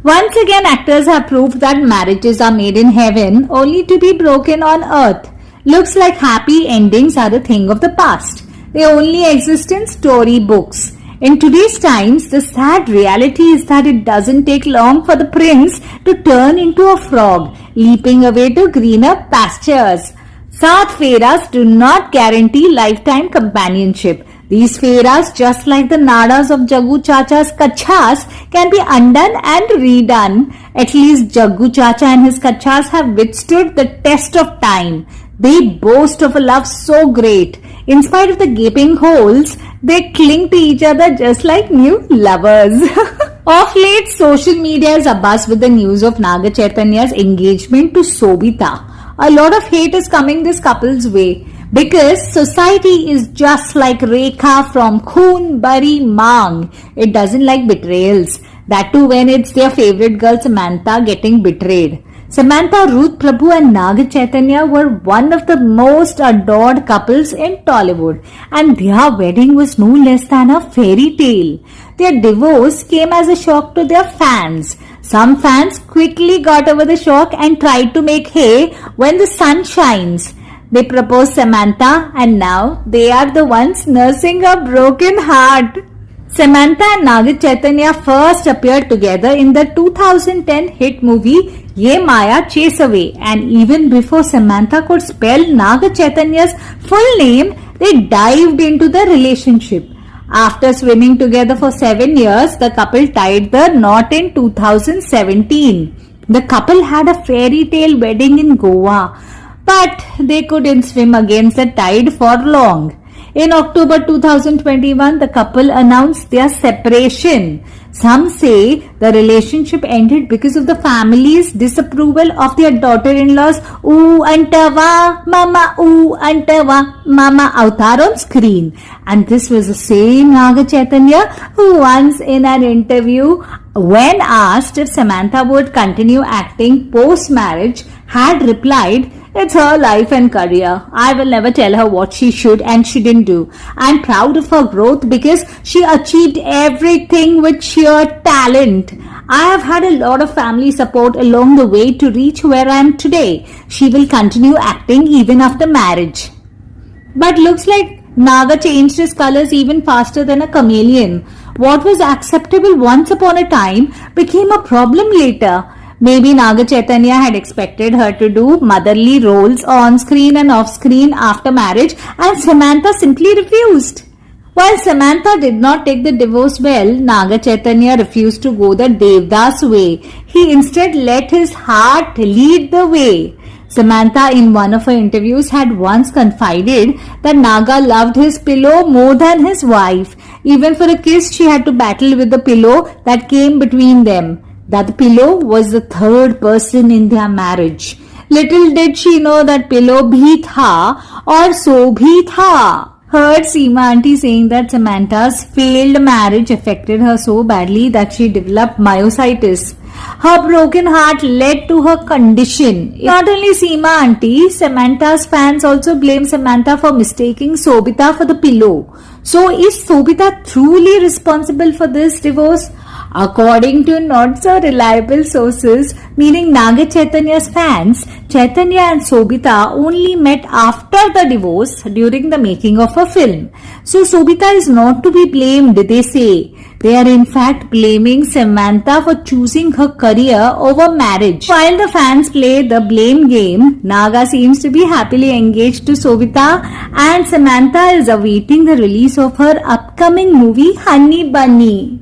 Once again, actors have proved that marriages are made in heaven only to be broken on earth. Looks like happy endings are a thing of the past. They only exist in storybooks. In today's times, the sad reality is that it doesn't take long for the prince to turn into a frog, leaping away to greener pastures. Saat Feras do not guarantee lifetime companionship. These Feras, just like the nadas of Jaggu Chacha's Kachhas, can be undone and redone. At least Jaggu Chacha and his Kachhas have withstood the test of time. They boast of a love so great. In spite of the gaping holes, they cling to each other just like new lovers. Of late, social media is abuzz with the news of Naga Chaitanya's engagement to Sobhita. A lot of hate is coming this couple's way because society is just like Rekha from Khoon Bari Mang. It doesn't like betrayals. That too when it's their favorite girl Samantha getting betrayed. Samantha, Ruth Prabhu and Naga Chaitanya were one of the most adored couples in Tollywood, and their wedding was no less than a fairy tale. Their divorce came as a shock to their fans. Some fans quickly got over the shock and tried to make hay when the sun shines. They proposed Samantha and now they are the ones nursing a broken heart. Samantha and Naga Chaitanya first appeared together in the 2010 hit movie Ye Maya Chase Away, and even before Samantha could spell Naga Chaitanya's full name, they dived into the relationship. After swimming together for 7 years, the couple tied the knot in 2017. The couple had a fairy tale wedding in Goa, but they couldn't swim against the tide for long. In October 2021, the couple announced their separation. Some say the relationship ended because of the family's disapproval of their daughter-in-law's "Ooh Antava Mama" avatar on screen. And this was the same Naga Chaitanya who once in an interview, when asked if Samantha would continue acting post-marriage, had replied, "It's her life and career. I will never tell her what she should and shouldn't do. I'm proud of her growth because she achieved everything with sheer talent. I have had a lot of family support along the way to reach where I am today. She will continue acting even after marriage." But looks like Naga changed his colors even faster than a chameleon. What was acceptable once upon a time became a problem later. Maybe Naga Chaitanya had expected her to do motherly roles on screen and off screen after marriage, and Samantha simply refused. While Samantha did not take the divorce well, Naga Chaitanya refused to go the Devdas way. He instead let his heart lead the way. Samantha, in one of her interviews, had once confided that Naga loved his pillow more than his wife. Even for a kiss, she had to battle with the pillow that came between them. That the pillow was the third person in their marriage. Little did she know that pillow bhi tha or so bhi tha. Heard Seema auntie saying that Samantha's failed marriage affected her so badly that she developed myositis. Her broken heart led to her condition. Not only Seema auntie, Samantha's fans also blame Samantha for mistaking Sobhita for the pillow. So is Sobhita truly responsible for this divorce? According to not so reliable sources, meaning Naga Chaitanya's fans, Chaitanya and Sobhita only met after the divorce during the making of a film. So Sobhita is not to be blamed, they say. They are in fact blaming Samantha for choosing her career over marriage. While the fans play the blame game, Naga seems to be happily engaged to Sobhita, and Samantha is awaiting the release of her upcoming movie Honey Bunny.